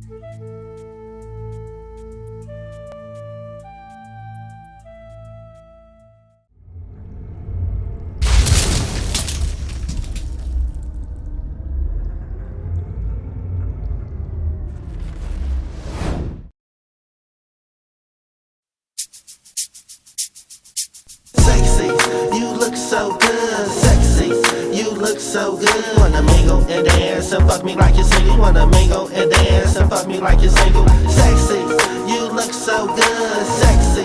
You look so good, sexy. You look so good. Wanna mingle and dance and fuck me like you're single. Wanna mingle and dance and fuck me like you're single. Sexy. You look so good, sexy.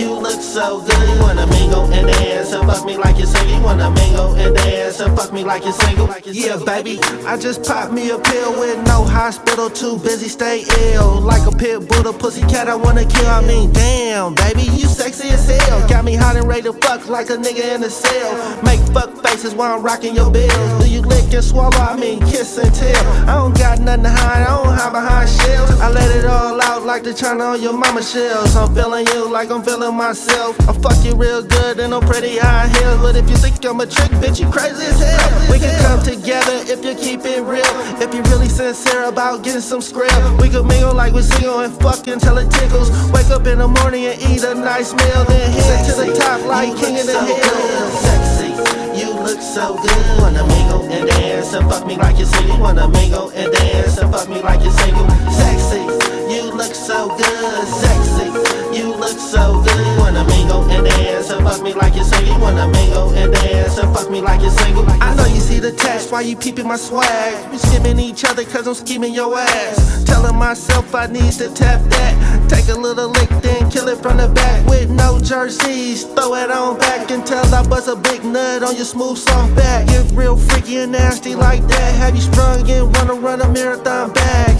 You look so good. Wanna mingle and dance and fuck me like you're single. Wanna mingle and dance and fuck me like you're single. Yeah, baby, I just popped me a pill with no hospital. Too busy, stay ill. Like a pit bull, a pussycat I wanna kill. I mean, damn, baby, you sexy as hell. Got me hot and ready to fuck like a nigga in a cell. Make fuck faces while I'm rocking your bills. Do you lick and swallow? I mean kiss and tell. I don't got nothing to hide, I don't hide behind shells. I let it all out like the China on your mama shells. I'm feeling you like I'm feeling myself. I fuck you real good in no pretty high heels. But if you think I'm a trick, bitch, you crazy as hell. We can come together if you keep it real. If you really sincere about getting some skrill. We could mingle like we're single and fuck until it tickles. Wake up in the morning and eat a nice meal. Then head to the top like king of the hill. Sexy, you look so good. Wanna mingle and dance and fuck me like you're single. Wanna mingle and dance and fuck me like you're single. Sexy, you look so good. Sexy, you look so good. Wanna mingle and dance and fuck me like you're single. Wanna mingle and dance and fuck me like you're single. I know you see the text, why you peeping my swag? We skimming each other cause I'm scheming your ass. Telling myself I need to tap that. Take a little lick then kill it from the back. With no jerseys, throw it on back until I bust a big nut on your smooth soft back. Get real freaky and nasty like that. Have you sprung and run a marathon back.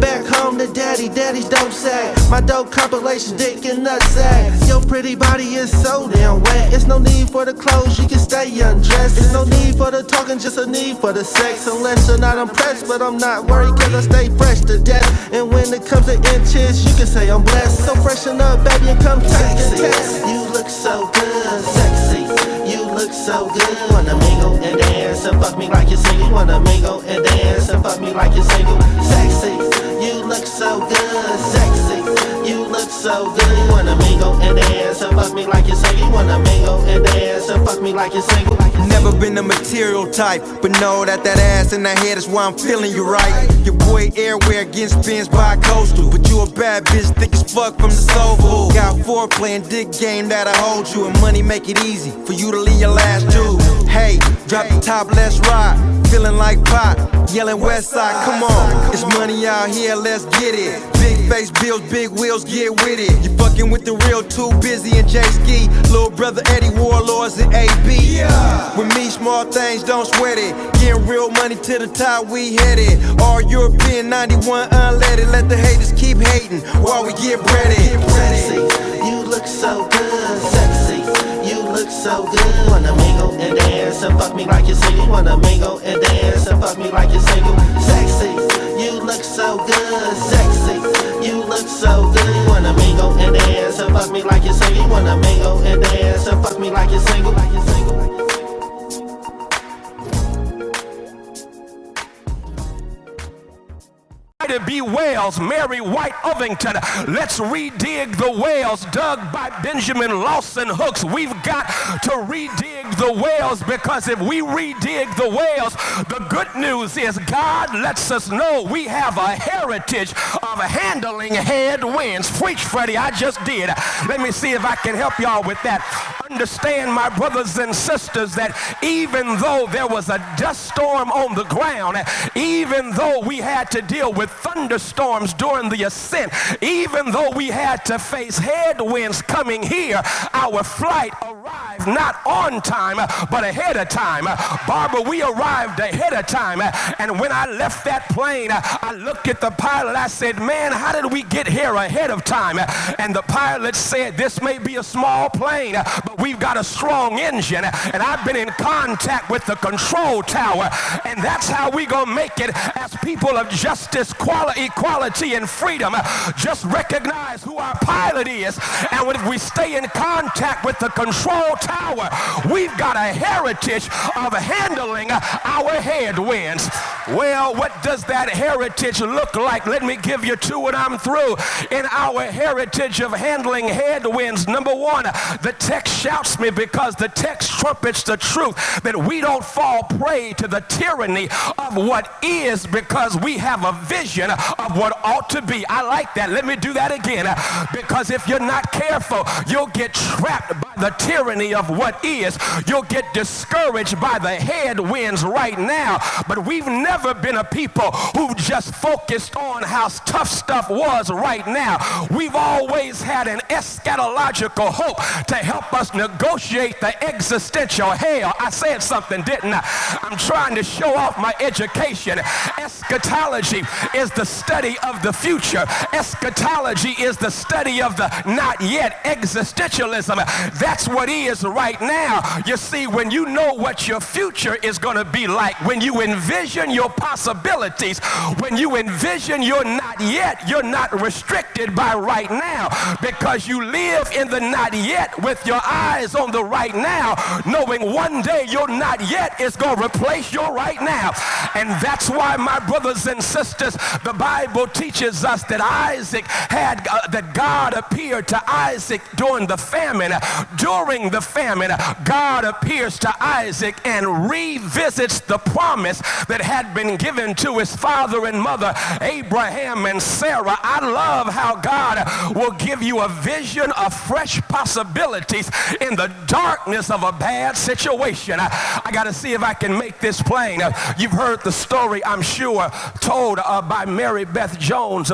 Back home to daddy's dope sack. My dope compilation, dick and nut sack. Your pretty body is so damn wet. It's no need for the clothes, you can stay undressed. It's no need for the talking, just a need for the sex. Unless you're not impressed, but I'm not worried cause I stay fresh to death. And when it comes to inches, you can say I'm blessed. So freshen up, baby, and come take the test. You look so good, sexy. You look so good. Wanna mingle and dance and fuck me like you're single. Wanna mingle and dance and fuck me like you're single. Sexy, you look so good, sexy. You look so good. Wanna mingle and dance and fuck me like you're single. Wanna mingle and dance and fuck me like you're single. Never been a material type, but know that ass in the head is why I'm feeling you right. Your boy Airwear getting spins by coastal, but you a bad bitch, thick as fuck from the soul food. Got foreplay and dick game that'll hold you, and money make it easy for you to leave your last jewel. Hey, drop the top, let's ride. Feeling like pot, yelling west side, come on. It's money out here, let's get it. Big face bills, big wheels, get with it. You fucking with the real, too busy and J-Ski. Little brother Eddie, Warlords and AB. With me, small things, don't sweat it. Getting real money to the top, we headed. All European 91 unleaded. Let the haters keep hating while we get ready. Sexy, you look so good, sexy. You look so good. Wanna mingle and dance and fuck me like you're single. Wanna mingle and dance and fuck me like you're single. Sexy, you look so good, sexy. You look so good. Wanna mingle and dance and fuck me like you're single. Wanna mingle and dance and fuck me like you're single. To be whales, Mary White Ovington. Let's redig the whales dug by Benjamin Lawson Hooks. We've got to redig the whales, because if we redig the whales, the good news is God lets us know we have a heritage of handling headwinds. Preach, Freddie, I just did. Let me see if I can help y'all with that. Understand, my brothers and sisters, that even though there was a dust storm on the ground, even though we had to deal with thunderstorms during the ascent, even though we had to face headwinds coming here, our flight arrived not on time, but ahead of time. Barbara, we arrived ahead of time, and when I left that plane, I looked at the pilot. I said, man, how did we get here ahead of time? And the pilot said, this may be a small plane, but we've got a strong engine, and I've been in contact with the control tower, and that's how we gonna make it as people of justice, equality, and freedom. Just recognize who our pilot is, and if we stay in contact with the control tower, we we've got a heritage of handling our headwinds. Well, what does that heritage look like? Let me give you two and I'm through. In our heritage of handling headwinds, number one, the text shouts me because the text trumpets the truth that we don't fall prey to the tyranny of what is because we have a vision of what ought to be. I like that. Let me do that again. Because if you're not careful, you'll get trapped by the tyranny of what is. You'll get discouraged by the headwinds right now. But we've never been a people who just focused on how tough stuff was right now. We've always had an eschatological hope to help us negotiate the existential hell. I said something, didn't I? I'm trying to show off my education. Eschatology is the study of the future. Eschatology is the study of the not yet. Existentialism, that's what is right now. You see, when you know what your future is going to be like, when you envision your possibilities, when you envision your not yet, you're not restricted by right now because you live in the not yet with your eyes on the right now, knowing one day your not yet is going to replace your right now. And that's why, my brothers and sisters, the Bible teaches us that that God appeared to Isaac during the famine. During the famine, God appears to Isaac and revisits the promise that had been given to his father and mother, Abraham and Sarah. I love how God will give you a vision of fresh possibilities in the darkness of a bad situation. I got to see if I can make this plain. You've heard the story, I'm sure, told by Lori Beth Jones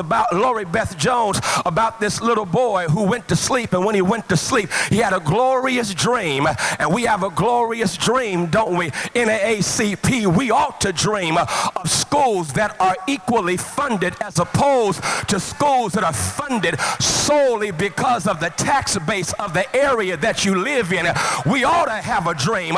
about this little boy who went to sleep, and when he went to sleep, he had a glorious dream. And we have a glorious dream, don't we? NAACP, we ought to dream of schools that are equally funded as opposed to schools that are funded solely because of the tax base of the area that you live in. We ought to have a dream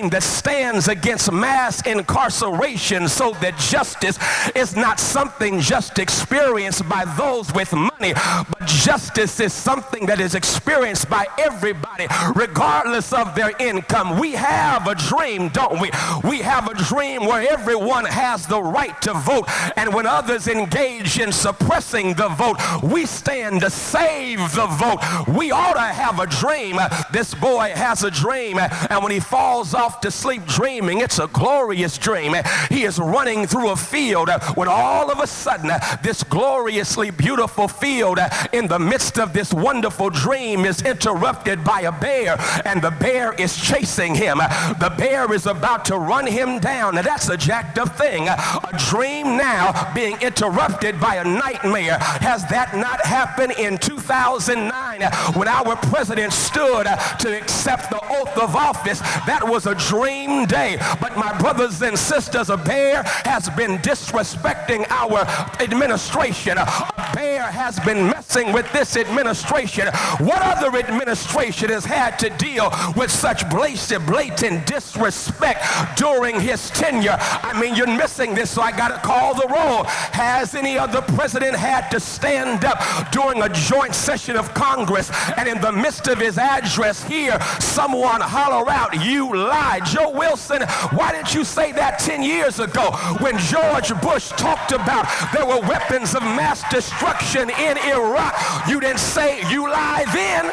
that stands against mass incarceration so that justice is not something just experienced by those with money, but justice is something that is experienced by everybody regardless of their income. We have a dream, don't we? We have a dream where everyone has the right to vote, and when others engage in suppressing the vote, we stand to save the vote. We ought to have a dream. This boy has a dream, and when he falls off to sleep dreaming, it's a glorious dream. He is running through a field when all of a sudden this gloriously beautiful field in the midst of this wonderful dream is interrupted by a bear, and the bear is chasing him. The bear is about to run him down. Now that's a jacked up thing. A dream now being interrupted by a nightmare. Has that not happened in 2009 when our president stood to accept the oath of office? That was a dream day. But my brothers and sisters, a bear has been disrespecting our administration. A bear has been messing with this administration. What other administration has had to deal with such blatant disrespect during his tenure? I mean, you're missing this, so I got to call the roll. Has any other president had to stand up during a joint session of Congress and in the midst of his address hear someone holler out, "You lied"? Joe Wilson, why didn't you say that 10 years ago when George Bush talked about there were weapons of mass destruction in Iraq? You didn't say "you lie" then.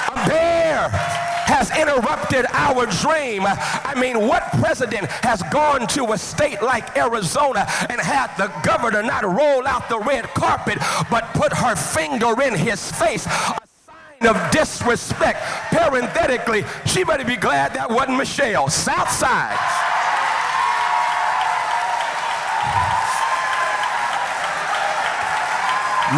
A bear has interrupted our dream. I mean, what president has gone to a state like Arizona and had the governor not roll out the red carpet but put her finger in his face? A sign of disrespect. Parenthetically, she better be glad that wasn't Michelle. South Side.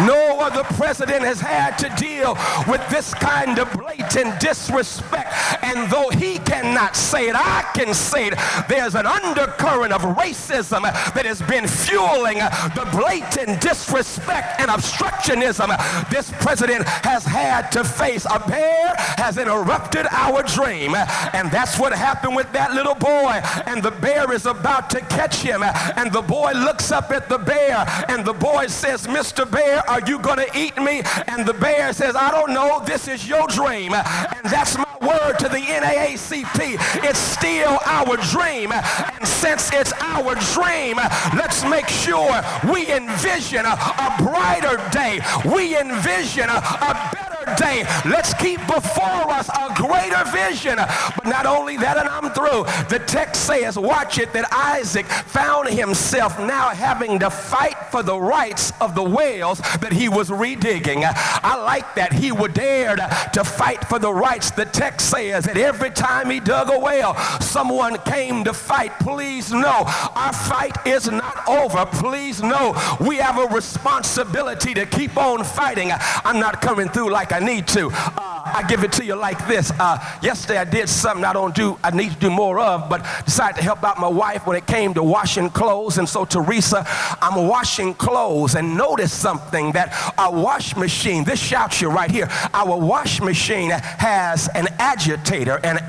No other president has had to deal with this kind of blatant disrespect. And though he cannot say it, I can say it. There's an undercurrent of racism that has been fueling the blatant disrespect and obstructionism this president has had to face. A bear has interrupted our dream. And that's what happened with that little boy. And the bear is about to catch him. And the boy looks up at the bear. And the boy says, "Mr. Bear, are you going to eat me?" And the bear says, "I don't know. This is your dream." And that's my word to the NAACP, it's still our dream. And since it's our dream, let's make sure we envision a brighter day. We envision a better day. Let's keep before us a greater vision. But not only that, and I'm through, the text says, watch it, that Isaac found himself now having to fight for the rights of the wells that he was redigging. I like that. He would dare to fight for the rights. The text says that every time he dug a well, someone came to fight. Please know, our fight is not over. Please know, we have a responsibility to keep on fighting. I'm not coming through like I need to. I give it to you like this. Yesterday I did something I need to do more of, but decided to help out my wife when it came to washing clothes. And so, Teresa, I'm washing clothes, and notice something, that our wash machine, this shouts you right here, our wash machine has an agitator, and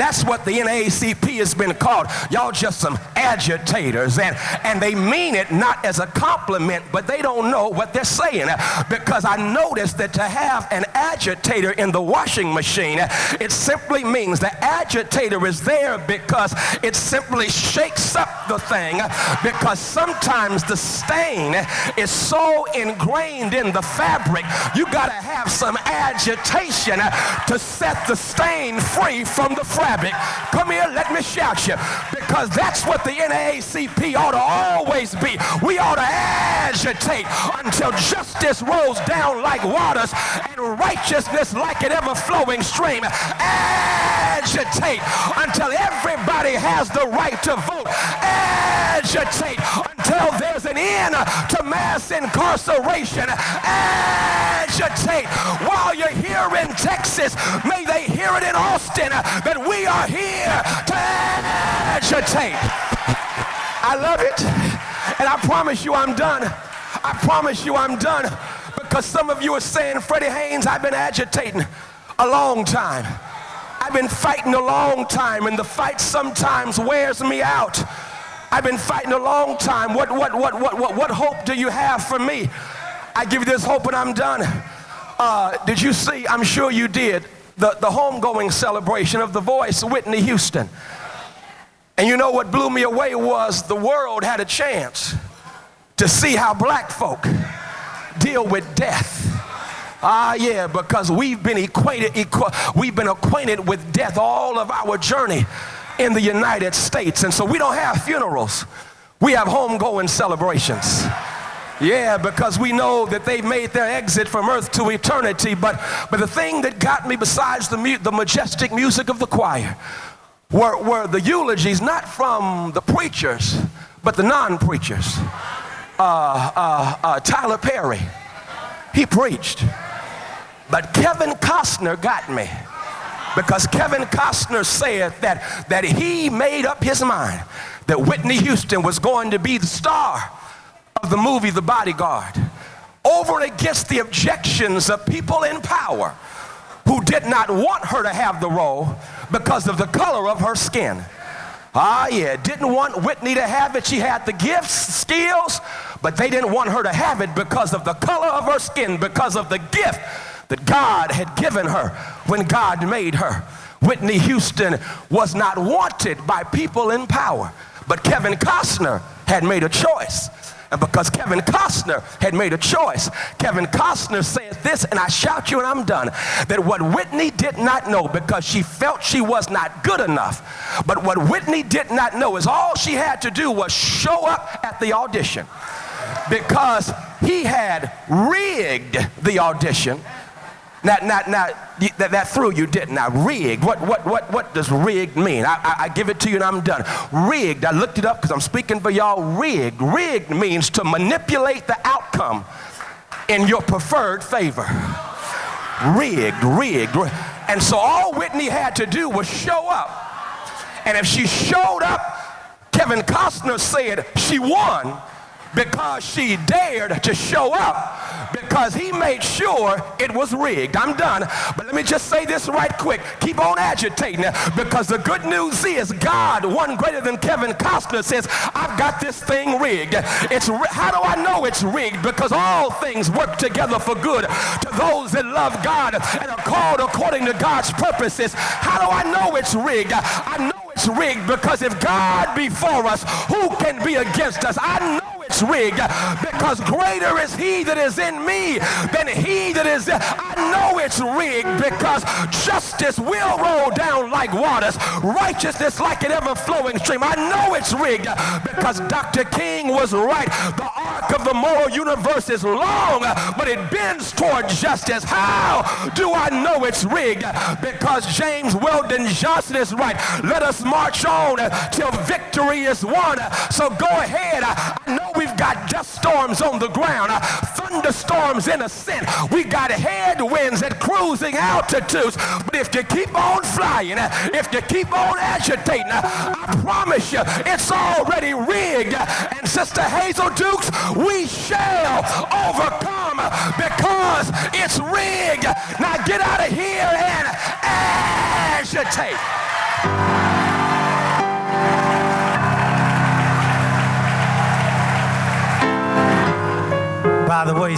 that's what the NAACP has been called. Y'all just some agitators, and they mean it not as a compliment, but they don't know what they're saying, because I noticed that to have an agitator in the washing machine, it simply means the agitator is there because it simply shakes up the thing, because sometimes the stain is so ingrained in the fabric, you got to have some agitation to set the stain free from the fabric. Come here, let me shout you, because that's what the NAACP ought to always be. We ought to agitate until justice rolls down like waters and righteousness like an ever-flowing stream. Agitate until everybody has the right to vote. Agitate until there's an end to mass incarceration. Agitate while you're here in Texas. May they hear it in Austin that we are here to agitate. I love it, and I promise you I'm done. I promise you I'm done, because some of you are saying, Freddie Haynes, I've been agitating a long time. I've been fighting a long time, and the fight sometimes wears me out. I've been fighting a long time. What hope do you have for me? I give you this hope and I'm done. Did you see, I'm sure you did, the homegoing celebration of The Voice, Whitney Houston. And you know what blew me away was the world had a chance to see how black folk deal with death. Yeah, because we've been acquainted with death all of our journey in the United States. And so we don't have funerals. We have homegoing celebrations. Yeah, because we know that they've made their exit from earth to eternity. But the thing that got me, besides the majestic music of the choir, were the eulogies, not from the preachers, but the non-preachers. Tyler Perry, he preached. But Kevin Costner got me, because Kevin Costner said that he made up his mind that Whitney Houston was going to be the star of the movie The Bodyguard, over and against the objections of people in power who did not want her to have the role because of the color of her skin. Yeah, didn't want Whitney to have it. She had the gifts, skills, but they didn't want her to have it because of the color of her skin, because of the gift that God had given her when God made her. Whitney Houston was not wanted by people in power, but Kevin Costner had made a choice. And because Kevin Costner had made a choice, Kevin Costner said this, and I shout you and I'm done, that what Whitney did not know, because she felt she was not good enough, but what Whitney did not know is all she had to do was show up at the audition, because he had rigged the audition. Now, that threw you, didn't I? Rigged. What does rigged mean? I give it to you and I'm done. Rigged, I looked it up because I'm speaking for y'all. Rigged. Rigged means to manipulate the outcome in your preferred favor. Rigged. And so all Whitney had to do was show up. And if she showed up, Kevin Costner said she won because she dared to show up, because he made sure it was rigged. I'm done. But let me just say this right quick. Keep on agitating, because the good news is God, one greater than Kevin Costner, says, I've got this thing rigged. How do I know it's rigged? Because all things work together for good to those that love God and are called according to God's purposes. How do I know it's rigged? I know it's rigged because if God be for us, who can be against us? I know it's rigged because greater is he that is in me than he that is there. I know it's rigged because justice will roll down like waters, righteousness like an ever-flowing stream. I know it's rigged because Dr. King was right. The arc of the moral universe is long, but it bends toward justice. How do I know it's rigged? Because James Weldon Johnson is right. Let us march on till victory is won. So go ahead. I know we've got dust storms on the ground, thunderstorms in ascent. We got headwinds at cruising altitudes. But if you keep on flying, if you keep on agitating, I promise you, it's already rigged. And Sister Hazel Dukes, we shall overcome because it's rigged. Now get out of here and agitate. By the way,